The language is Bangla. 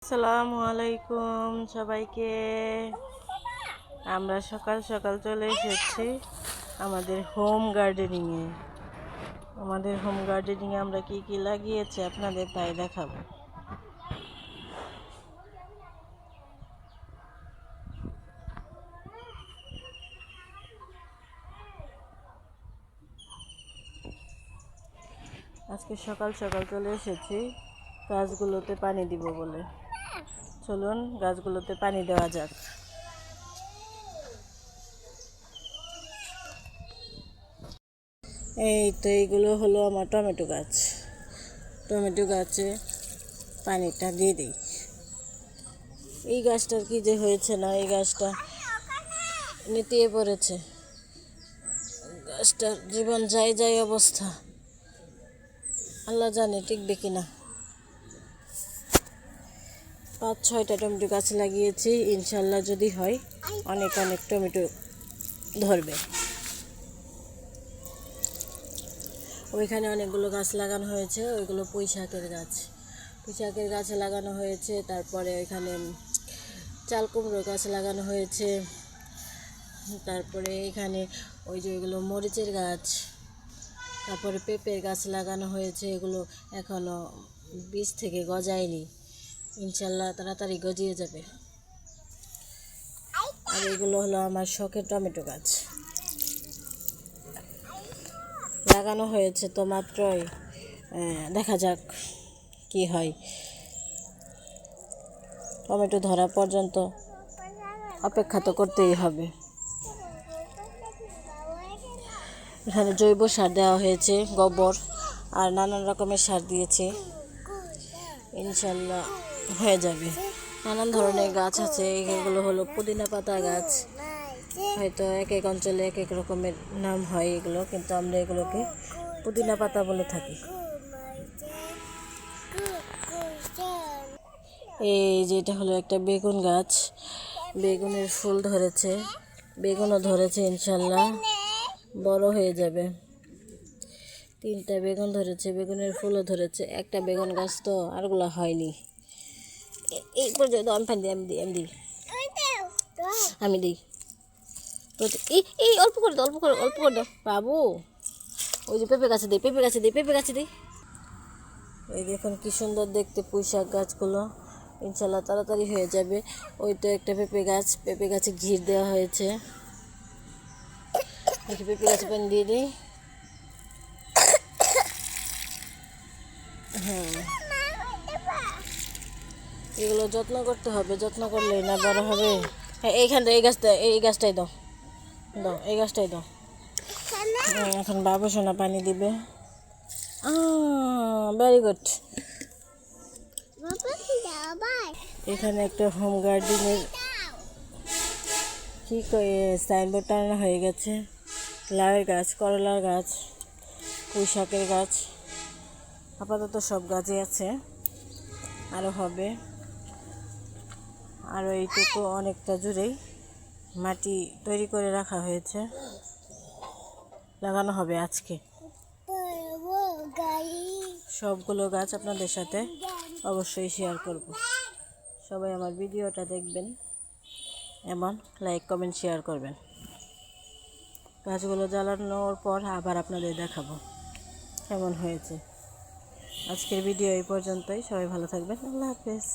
আসসালামু আলাইকুম সবাইকে। আমরা সকাল সকাল চলে এসেছি আমাদের হোম গার্ডেনিংয়ে। আমরা কি কি লাগিয়েছি আপনাদের তাই দেখাবো। আজকে সকাল সকাল চলে এসেছি গাছগুলোতে পানি দিব বলে। চলুন গাছগুলোতে পানি দেওয়া যাক। এই তো এইগুলো হলো আমার টমেটো গাছে পানিটা দিয়ে দিই। এই গাছটার কি যে হয়েছে না, এই গাছটা নেতিয়ে পড়েছে। গাছটার জীবন যাই অবস্থা, আল্লাহ জানে টিকবে কিনা। 5-6টা টমেটো গাছ লাগিয়েছি, ইনশাল্লাহ যদি হয় অনেক টমেটো ধরবে। ওইখানে অনেকগুলো গাছ লাগানো হয়েছে, ওইগুলো পুঁই শাকের গাছ লাগানো হয়েছে। তারপরে ওইখানে চাল কুমড়ো গাছ লাগানো হয়েছে। তারপরে এখানে ওই যে ওইগুলো মরিচের গাছ, তারপরে পেঁপের গাছ লাগানো হয়েছে। এগুলো এখনও বীজ থেকে গজায়নি, ইনশাল্লাহ তাড়াতাড়ি গজিয়ে যাবে। আর এগুলো হলো আমার শখের টমেটো গাছ, লাগানো হয়েছে তো মাত্রই। দেখা যাক কি হয়। টমেটো ধরা পর্যন্ত অপেক্ষা তো করতেই হবে। এখানে জৈব সার দেওয়া হয়েছে, গোবর আর নানান রকমের সার দিয়েছে, ইনশাল্লাহ হয়ে যাবে। নানান ধরনের গাছ আছে, এগুলো হলো পুদিনা পাতা গাছ। হয়তো এক এক অঞ্চলে এক এক রকমের নাম হয় এগুলো, কিন্তু আমরা এগুলোকে পুদিনা পাতা বলে থাকি। এই যে এটা হলো একটা বেগুন গাছ, বেগুনের ফুল ধরেছে, বেগুনও ধরেছে, ইনশাল্লাহ বড় হয়ে যাবে। 3টা বেগুন ধরেছে, বেগুনের ফুলও ধরেছে। একটা বেগুন গাছ তো, আরগুলো হয়নি। এই পর্যন্ত আমি দিই এই অল্প করে দাও বাবু। ওই যে পেঁপে গাছে দিই। এই দেখুন কি সুন্দর দেখতে পুঁই শাক গাছগুলো, ইনশাল্লাহ তাড়াতাড়ি হয়ে যাবে। ওই তো একটা পেঁপে গাছে ঘির দেওয়া হয়েছে। পেঁপে গাছে পানি দিয়ে দিই। এগুলো যত্ন করতে হবে, যত্ন করলেই না বড় হবে। হ্যাঁ, এইখানটা এই গাছটাই দাও, এই গাছটাই দাও। এখন বাবু সোনা পানি দিবে। Very good. এখানে একটা হোম গার্ডেনের কি সাইনবোর্ড টানানো হয়ে গেছে। লাউয়ের গাছ, করলার গাছ, পুঁই শাকের গাছ, আপাতত সব গাছই আছে, আরও হবে। আর এইটুকু অনেকটা জুড়েই মাটি তৈরি করে রাখা হয়েছে, লাগানো হবে আজকে। সবগুলো গাছ আপনাদের সাথে অবশ্যই শেয়ার করব। সবাই আমার ভিডিওটা দেখবেন এবং লাইক কমেন্ট শেয়ার করবেন। গাছগুলো জ্বালানোর পর আবার আপনাদের দেখাবো কেমন হয়েছে। আজকের ভিডিও এই পর্যন্তই। সবাই ভালো থাকবেন। আল্লাহ হাফেজ।